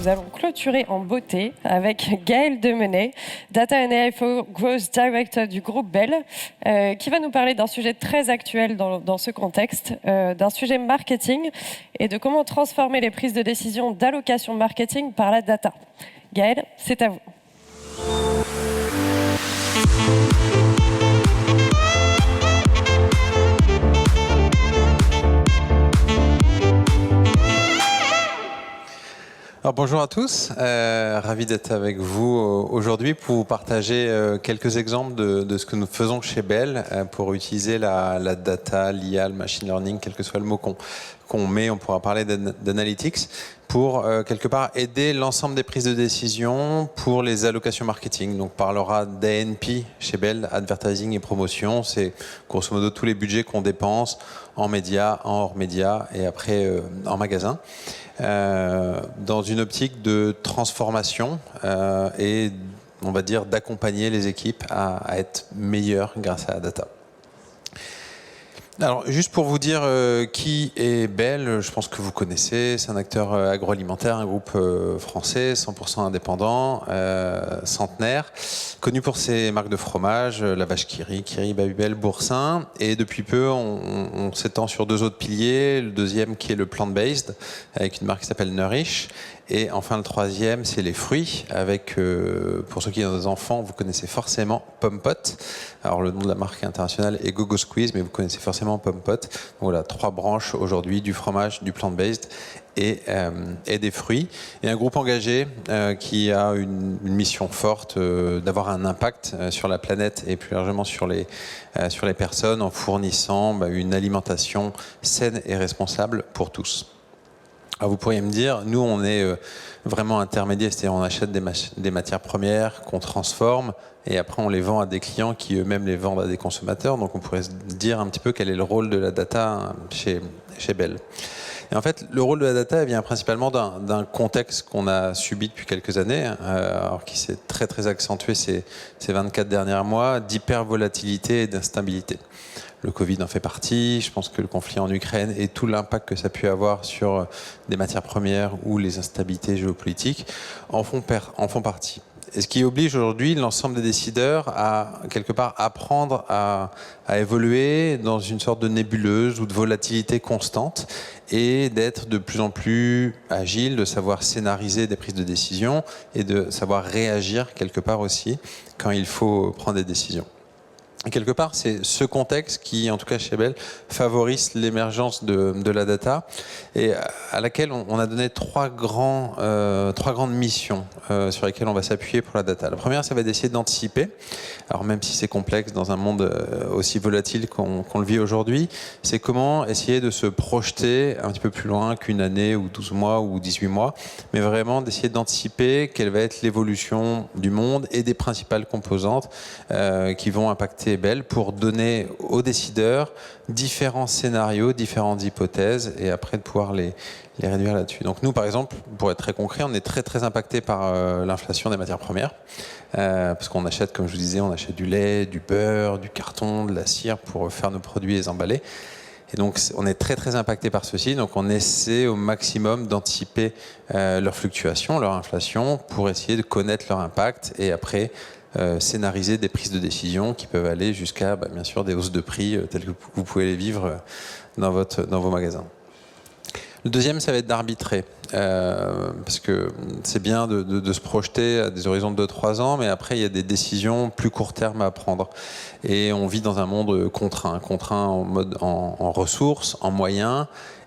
nous allons clôturer en beauté avec Gaël Demenay, Data and AI for Growth Director du groupe Bell, qui va nous parler d'un sujet très actuel dans ce contexte, d'un sujet marketing et de comment transformer les prises de décision d'allocation marketing par la data. Gaël, c'est à vous. Alors, bonjour à tous, ravi d'être avec vous aujourd'hui pour vous partager quelques exemples de ce que nous faisons chez Bell pour utiliser la data, l'IA, le machine learning, quel que soit le mot qu'on met, on pourra parler d'analytics, pour quelque part aider l'ensemble des prises de décision pour les allocations marketing. Donc on parlera d'ANP chez Bell, Advertising et Promotion, c'est grosso modo tous les budgets qu'on dépense en médias, en hors médias et après en magasin. Dans une optique de transformation et on va dire d'accompagner les équipes à être meilleures grâce à la data. Alors, juste pour vous dire qui est Bell, je pense que vous connaissez, c'est un acteur agroalimentaire, un groupe français, 100% indépendant, centenaire, connu pour ses marques de fromage, la vache Kiri, Babybel, Boursin, et depuis peu, on s'étend sur deux autres piliers, le deuxième qui est le plant-based, avec une marque qui s'appelle Nourish, et enfin le troisième, c'est les fruits, avec, pour ceux qui ont des enfants, vous connaissez forcément Pompot. Alors le nom de la marque internationale est Go Go Squeeze, mais vous connaissez forcément Pompot. Donc voilà, trois branches aujourd'hui, du fromage, du plant-based et des fruits. Et un groupe engagé qui a une mission forte d'avoir un impact sur la planète et plus largement sur les personnes en fournissant une alimentation saine et responsable pour tous. Alors vous pourriez me dire, nous on est vraiment intermédiaire, c'est-à-dire on achète des matières premières qu'on transforme et après on les vend à des clients qui eux-mêmes les vendent à des consommateurs. Donc on pourrait se dire un petit peu quel est le rôle de la data chez Bell. Et en fait, le rôle de la data vient principalement d'un contexte qu'on a subi depuis quelques années, alors qui s'est très accentué ces 24 derniers mois, d'hypervolatilité et d'instabilité. Le Covid en fait partie, je pense que le conflit en Ukraine et tout l'impact que ça a pu avoir sur des matières premières ou les instabilités géopolitiques en font partie. Et ce qui oblige aujourd'hui l'ensemble des décideurs à, quelque part, apprendre à évoluer dans une sorte de nébuleuse ou de volatilité constante et d'être de plus en plus agile, de savoir scénariser des prises de décision et de savoir réagir quelque part aussi quand il faut prendre des décisions. Et quelque part, c'est ce contexte qui, en tout cas chez Bell, favorise l'émergence de la data et à laquelle on a donné trois grandes missions sur lesquelles on va s'appuyer pour la data. La première, ça va être d'essayer d'anticiper. Alors même si c'est complexe dans un monde aussi volatile qu'on le vit aujourd'hui, c'est comment essayer de se projeter un petit peu plus loin qu'une année ou 12 mois ou 18 mois, mais vraiment d'essayer d'anticiper quelle va être l'évolution du monde et des principales composantes qui vont impacter Bell pour donner aux décideurs différents scénarios, différentes hypothèses et après de pouvoir les réduire là-dessus. Donc nous, par exemple, pour être très concret, on est très impacté par l'inflation des matières premières parce qu'on achète, comme je vous disais, on achète du lait, du beurre, du carton, de la cire pour faire nos produits et les emballer. Et donc on est très impacté par ceci, donc on essaie au maximum d'anticiper leurs fluctuations, leur inflation, pour essayer de connaître leur impact et après scénariser des prises de décision qui peuvent aller jusqu'à bien sûr des hausses de prix telles que vous pouvez les vivre dans vos magasins. Le deuxième, ça va être d'arbitrer, parce que c'est bien de se projeter à des horizons de 2-3 ans, mais après il y a des décisions plus court terme à prendre. Et on vit dans un monde contraint en ressources, en moyens.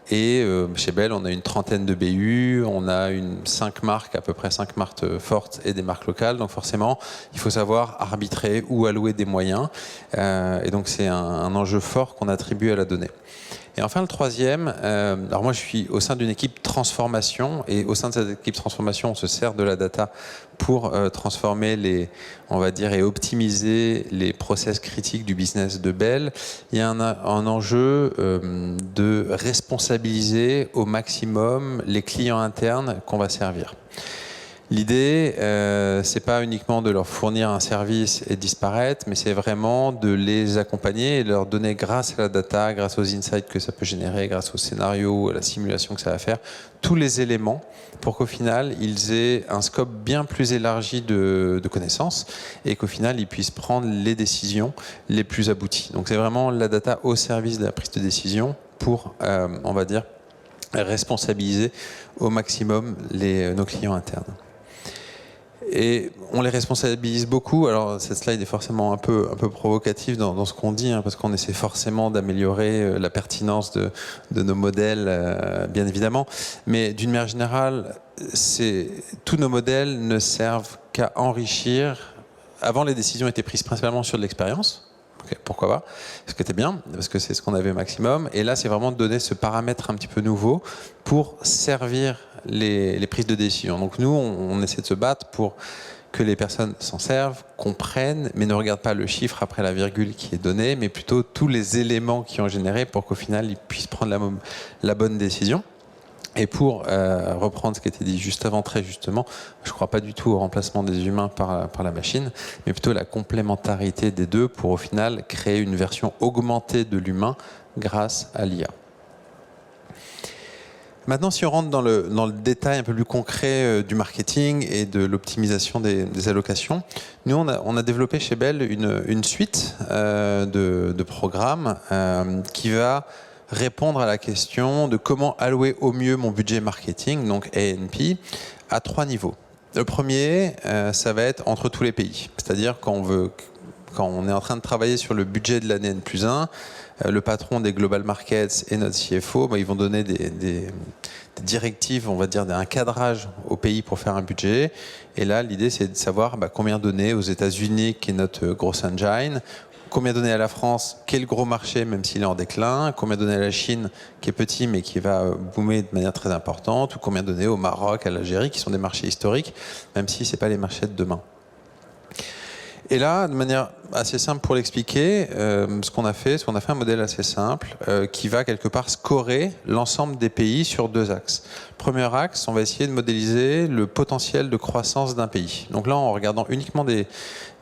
Et chez Bell, on a une trentaine de BU, on a à peu près 5 marques fortes et des marques locales. Donc forcément, il faut savoir arbitrer ou allouer des moyens. Et donc c'est un enjeu fort qu'on attribue à la donnée. Et enfin, le troisième, alors moi je suis au sein d'une équipe transformation et au sein de cette équipe transformation, on se sert de la data pour transformer on va dire, et optimiser les process critiques du business de Bell. Il y a un enjeu de responsabiliser au maximum les clients internes qu'on va servir. L'idée, c'est pas uniquement de leur fournir un service et disparaître, mais c'est vraiment de les accompagner et de leur donner, grâce à la data, grâce aux insights que ça peut générer, grâce au scénario, à la simulation que ça va faire, tous les éléments pour qu'au final, ils aient un scope bien plus élargi de connaissances et qu'au final, ils puissent prendre les décisions les plus abouties. Donc c'est vraiment la data au service de la prise de décision pour, on va dire, responsabiliser au maximum nos clients internes. Et on les responsabilise beaucoup. Alors cette slide est forcément un peu provocative dans ce qu'on dit, parce qu'on essaie forcément d'améliorer la pertinence de nos modèles, bien évidemment. Mais d'une manière générale, tous nos modèles ne servent qu'à enrichir. Avant, les décisions étaient prises principalement sur de l'expérience. Okay, pourquoi pas? Ce qui était bien, parce que c'est ce qu'on avait au maximum. Et là, c'est vraiment de donner ce paramètre un petit peu nouveau pour servir les prises de décision. Donc nous, on essaie de se battre pour que les personnes s'en servent, comprennent, mais ne regardent pas le chiffre après la virgule qui est donnée, mais plutôt tous les éléments qui ont généré pour qu'au final, ils puissent prendre la bonne décision. Et pour reprendre ce qui était dit juste avant, très justement, je ne crois pas du tout au remplacement des humains par la machine, mais plutôt la complémentarité des deux pour au final créer une version augmentée de l'humain grâce à l'IA. Maintenant, si on rentre dans le détail un peu plus concret du marketing et de l'optimisation des allocations, nous, on a développé chez Bell une suite de programmes qui va répondre à la question de comment allouer au mieux mon budget marketing, donc A&P, à 3 niveaux. Le premier, ça va être entre tous les pays. C'est-à-dire quand on est en train de travailler sur le budget de l'année N+1, le patron des Global Markets et notre CFO, ils vont donner des directives, on va dire un cadrage au pays pour faire un budget. Et là, l'idée, c'est de savoir combien donner aux États-Unis, qui est notre grosse engine, combien donner à la France, qui est le gros marché, même s'il est en déclin, combien donner à la Chine, qui est petit, mais qui va boomer de manière très importante, ou combien donner au Maroc, à l'Algérie, qui sont des marchés historiques, même si ce n'est pas les marchés de demain. Et là, de manière assez simple pour l'expliquer, ce qu'on a fait un modèle assez simple qui va quelque part scorer l'ensemble des pays sur 2 axes. Premier axe, on va essayer de modéliser le potentiel de croissance d'un pays. Donc là, en regardant uniquement des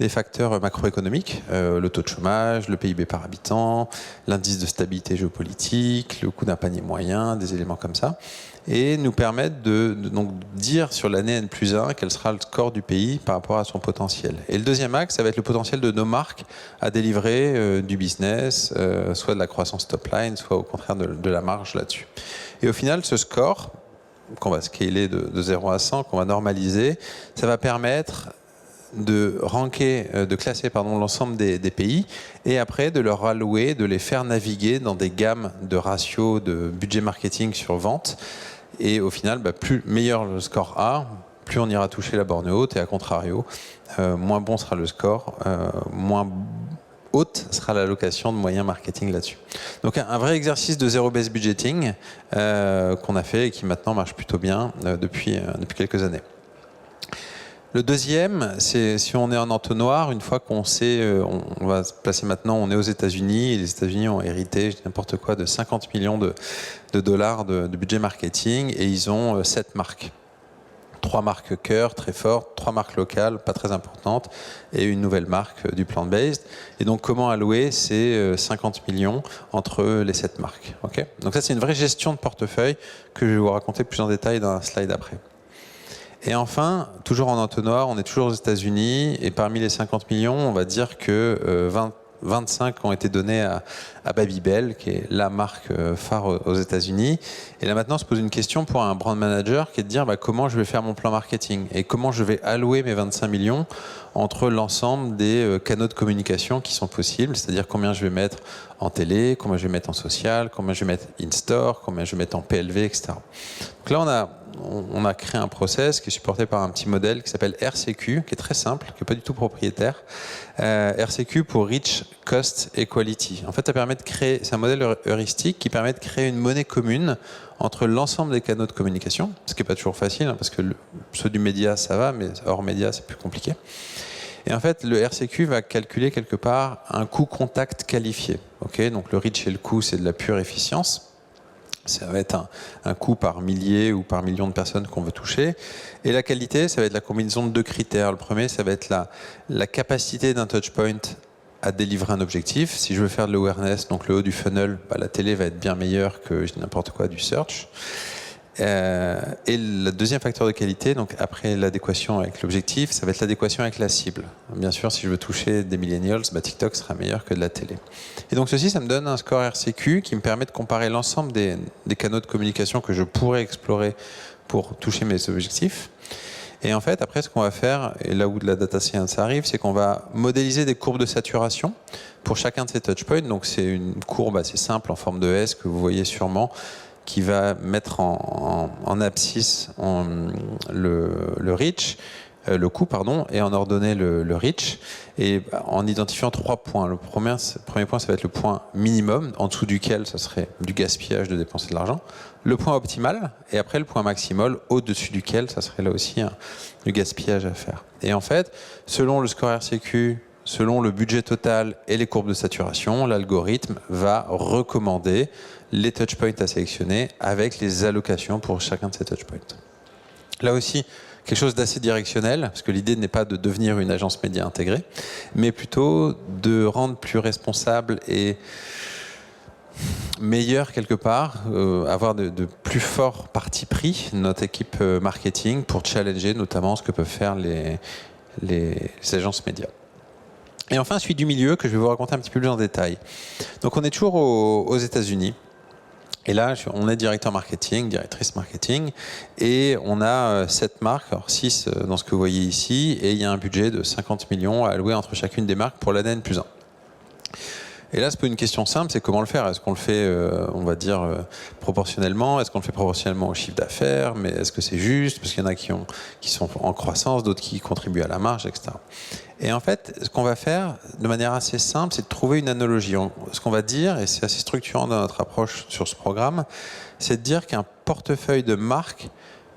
facteurs macroéconomiques, le taux de chômage, le PIB par habitant, l'indice de stabilité géopolitique, le coût d'un panier moyen, des éléments comme ça, et nous permettre de donc dire sur l'année N+1 quel sera le score du pays par rapport à son potentiel. Et le deuxième axe, ça va être le potentiel de nos marques à délivrer du business, soit de la croissance top line, soit au contraire de la marge là-dessus. Et au final, ce score, qu'on va scaler de 0 à 100, qu'on va normaliser, ça va permettre de classer l'ensemble des pays et après de leur allouer, de les faire naviguer dans des gammes de ratios de budget marketing sur vente. Et au final, plus meilleur le score A, plus on ira toucher la borne haute, et à contrario, moins bon sera le score, moins haute sera l'allocation de moyens marketing là-dessus. Donc un vrai exercice de zero-based budgeting qu'on a fait et qui maintenant marche plutôt bien depuis quelques années. Le deuxième, c'est si on est en entonnoir, une fois qu'on sait, on va se placer maintenant, on est aux États-Unis, et les États-Unis ont hérité, je dis n'importe quoi, de 50 millions de dollars de budget marketing, et ils ont 7 marques. 3 marques cœur, très fortes, 3 marques locales, pas très importantes, et une nouvelle marque du plant-based. Et donc, comment allouer ces 50 millions entre les 7 marques, okay. Donc ça, c'est une vraie gestion de portefeuille que je vais vous raconter plus en détail dans un slide après. Et enfin, toujours en entonnoir, on est toujours aux États-Unis, et parmi les 50 millions, on va dire que 25 ont été donnés à Babybel, qui est la marque phare aux États-Unis. Et là maintenant, on se pose une question pour un brand manager, qui est de dire comment je vais faire mon plan marketing et comment je vais allouer mes 25 millions entre l'ensemble des canaux de communication qui sont possibles, c'est-à-dire combien je vais mettre en télé, combien je vais mettre en social, combien je vais mettre in-store, combien je vais mettre en PLV, etc. Donc là, on a créé un process qui est supporté par un petit modèle qui s'appelle RCQ, qui est très simple, qui n'est pas du tout propriétaire. RCQ pour Reach Cost Equality. En fait, ça permet de créer, c'est un modèle heuristique qui permet de créer une monnaie commune entre l'ensemble des canaux de communication, ce qui n'est pas toujours facile, parce que ceux du média, ça va, mais hors média, c'est plus compliqué. Et en fait, le RCQ va calculer quelque part un coût contact qualifié. Okay, donc le reach et le coût, c'est de la pure efficience. Ça va être un coût par millier ou par million de personnes qu'on veut toucher. Et la qualité, ça va être la combinaison de 2 critères. Le premier, ça va être la capacité d'un touchpoint à délivrer un objectif. Si je veux faire de l'awareness, donc le haut du funnel, la télé va être bien meilleure que n'importe quoi du search. Et le deuxième facteur de qualité, donc après l'adéquation avec l'objectif, ça va être l'adéquation avec la cible. Bien sûr, si je veux toucher des millennials, TikTok sera meilleur que de la télé. Et donc ceci, ça me donne un score RCQ qui me permet de comparer l'ensemble des canaux de communication que je pourrais explorer pour toucher mes objectifs. Et en fait, après, ce qu'on va faire, et là où de la data science arrive, c'est qu'on va modéliser des courbes de saturation pour chacun de ces touchpoints. Donc c'est une courbe assez simple en forme de S que vous voyez sûrement, qui va mettre en abscisse le reach, le coût, pardon, et en ordonnée le reach, et en identifiant 3 points. Le premier point, ça va être le point minimum, en dessous duquel ça serait du gaspillage de dépenser de l'argent. Le point optimal, et après le point maximal, au-dessus duquel ça serait là aussi du gaspillage à faire. Et en fait, selon le score RCQ, selon le budget total et les courbes de saturation, l'algorithme va recommander les touchpoints à sélectionner avec les allocations pour chacun de ces touchpoints. Là aussi, quelque chose d'assez directionnel, parce que l'idée n'est pas de devenir une agence média intégrée, mais plutôt de rendre plus responsable et meilleur quelque part, avoir de plus forts partis pris notre équipe marketing pour challenger notamment ce que peuvent faire les agences médias. Et enfin, celui du milieu que je vais vous raconter un petit peu plus en détail. Donc on est toujours aux États-Unis. Et là, on est directeur marketing, directrice marketing, et on a 7 marques, alors 6 dans ce que vous voyez ici, et il y a un budget de 50 millions à allouer entre chacune des marques pour l'année N+1. Et là, c'est pas une question simple, c'est comment le faire. Est-ce qu'on le fait, on va dire, proportionnellement? Est-ce qu'on le fait proportionnellement au chiffre d'affaires? Mais est-ce que c'est juste? Parce qu'il y en a qui sont en croissance, d'autres qui contribuent à la marge, etc. Et en fait, ce qu'on va faire de manière assez simple, c'est de trouver une analogie. Ce qu'on va dire, et c'est assez structurant dans notre approche sur ce programme, c'est de dire qu'un portefeuille de marque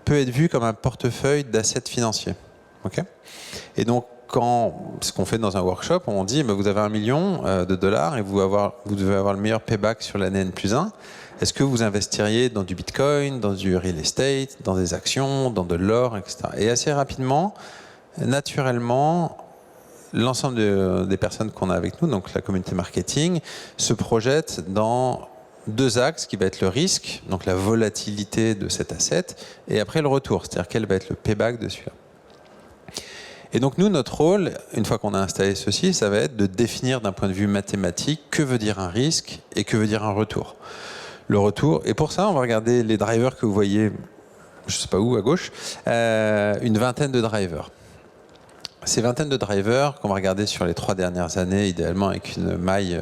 peut être vu comme un portefeuille d'assets financiers. Okay? Et donc, ce qu'on fait dans un workshop, on dit vous avez $1 million de dollars et vous devez avoir le meilleur payback sur l'année N+1. Est-ce que vous investiriez dans du bitcoin, dans du real estate, dans des actions, dans de l'or, etc. Et assez rapidement, naturellement, l'ensemble des personnes qu'on a avec nous, donc la communauté marketing, se projette dans 2 axes qui va être le risque, donc la volatilité de cet asset, et après le retour, c'est-à-dire quel va être le payback de celui-là. Et donc nous, notre rôle, une fois qu'on a installé ceci, ça va être de définir d'un point de vue mathématique que veut dire un risque et que veut dire un retour. Le retour, et pour ça, on va regarder les drivers que vous voyez, je ne sais pas où, à gauche, une vingtaine de drivers. Ces vingtaines de drivers qu'on va regarder sur les 3 dernières années, idéalement avec une maille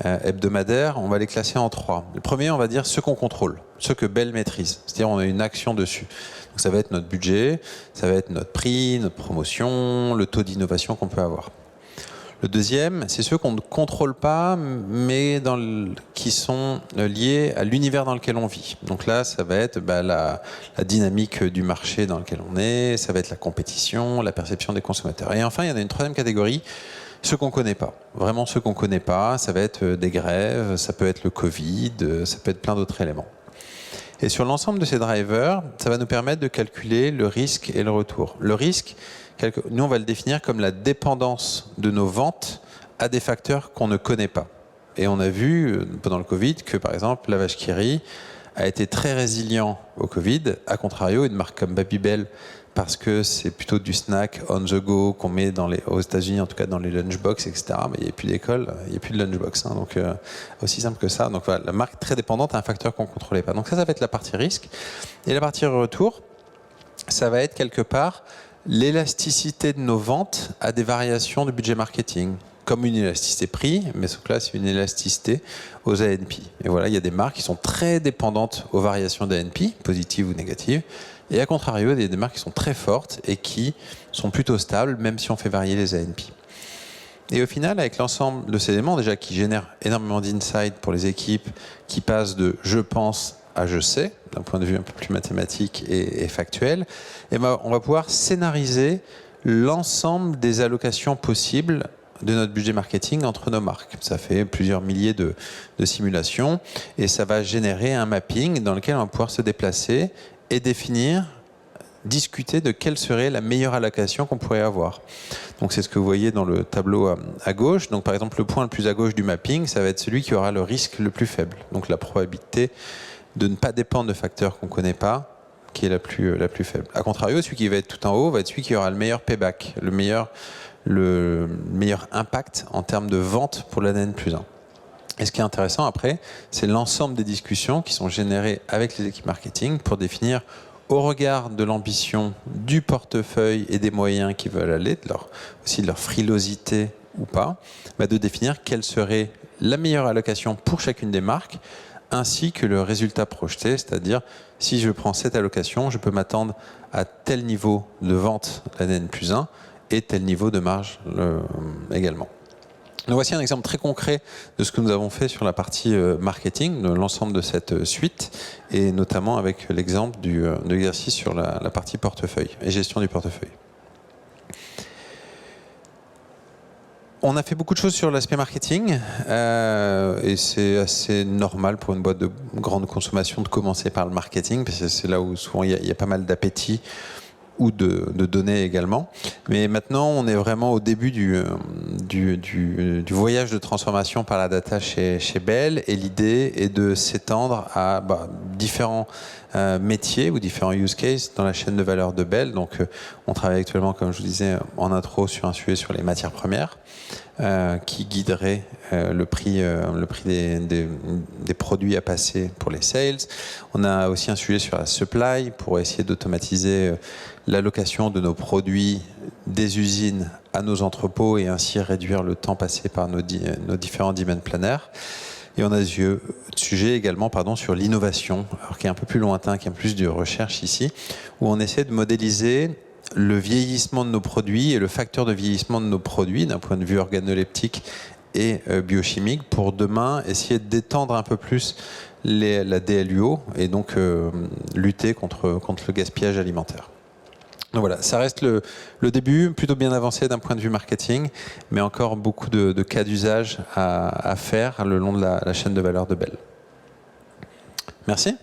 hebdomadaire, on va les classer en 3. Le premier, on va dire ceux qu'on contrôle, ceux que Bell maîtrise, c'est-à-dire on a une action dessus. Donc ça va être notre budget, ça va être notre prix, notre promotion, le taux d'innovation qu'on peut avoir. Le deuxième, c'est ceux qu'on ne contrôle pas, mais qui sont liés à l'univers dans lequel on vit. Donc là, ça va être la dynamique du marché dans lequel on est, ça va être la compétition, la perception des consommateurs. Et enfin, il y en a une 3e catégorie, ceux qu'on ne connaît pas. Vraiment ceux qu'on ne connaît pas, ça va être des grèves, ça peut être le Covid, ça peut être plein d'autres éléments. Et sur l'ensemble de ces drivers, ça va nous permettre de calculer le risque et le retour. Le risque, nous on va le définir comme la dépendance de nos ventes à des facteurs qu'on ne connaît pas. Et on a vu pendant le Covid que par exemple la vache qui rit a été très résilient au Covid, à contrario une marque comme Babybel, parce que c'est plutôt du snack on the go qu'on met aux États-Unis, en tout cas dans les lunchbox, etc. Mais il n'y a plus d'école, il n'y a plus de lunchbox. Donc aussi simple que ça. Donc voilà, la marque très dépendante à un facteur qu'on ne contrôlait pas. Donc ça va être la partie risque. Et la partie retour, ça va être quelque part l'élasticité de nos ventes à des variations de budget marketing. Comme une élasticité prix, mais sauf que là, c'est une élasticité aux ANP. Et voilà, il y a des marques qui sont très dépendantes aux variations d'ANP, positives ou négatives. Et à contrario, il y a des marques qui sont très fortes et qui sont plutôt stables, même si on fait varier les ANP. Et au final, avec l'ensemble de ces éléments, déjà qui génèrent énormément d'insights pour les équipes, qui passent de « je pense » à « je sais », d'un point de vue un peu plus mathématique et factuel, et on va pouvoir scénariser l'ensemble des allocations possibles de notre budget marketing entre nos marques. Ça fait plusieurs milliers de simulations et ça va générer un mapping dans lequel on va pouvoir se déplacer et discuter de quelle serait la meilleure allocation qu'on pourrait avoir. Donc c'est ce que vous voyez dans le tableau à gauche. Donc par exemple, le point le plus à gauche du mapping, ça va être celui qui aura le risque le plus faible. Donc la probabilité de ne pas dépendre de facteurs qu'on ne connaît pas, qui est la plus faible. A contrario, celui qui va être tout en haut va être celui qui aura le meilleur payback, le meilleur impact en termes de vente pour l'année N+1. Et ce qui est intéressant après, c'est l'ensemble des discussions qui sont générées avec les équipes marketing pour définir, au regard de l'ambition du portefeuille et des moyens qu'ils veulent aller, aussi de leur frilosité ou pas, de définir quelle serait la meilleure allocation pour chacune des marques, ainsi que le résultat projeté, c'est-à-dire si je prends cette allocation, je peux m'attendre à tel niveau de vente l'année N+1 et tel niveau de marge également. Donc voici un exemple très concret de ce que nous avons fait sur la partie marketing, de l'ensemble de cette suite, et notamment avec l'exemple de l'exercice sur la partie portefeuille et gestion du portefeuille. On a fait beaucoup de choses sur l'aspect marketing et c'est assez normal pour une boîte de grande consommation de commencer par le marketing parce que c'est là où souvent il y a pas mal d'appétit ou de données également. Mais maintenant, on est vraiment au début du voyage de transformation par la data chez Bell et l'idée est de s'étendre à différents métiers ou différents use cases dans la chaîne de valeur de Bell. Donc, on travaille actuellement, comme je vous disais en intro, sur un sujet sur les matières premières qui guiderait le prix des produits à passer pour les sales. On a aussi un sujet sur la supply pour essayer d'automatiser l'allocation de nos produits des usines à nos entrepôts et ainsi réduire le temps passé par nos différents demand planners. Et on a des sujets également sur l'innovation, alors qui est un peu plus lointain, qui est plus de recherche ici, où on essaie de modéliser le vieillissement de nos produits et le facteur de vieillissement de nos produits d'un point de vue organoleptique et biochimique pour demain essayer d'étendre un peu plus la DLUO et donc lutter contre le gaspillage alimentaire. Donc voilà, ça reste le début, plutôt bien avancé d'un point de vue marketing, mais encore beaucoup de cas d'usage à faire le long de la chaîne de valeur de Bell. Merci.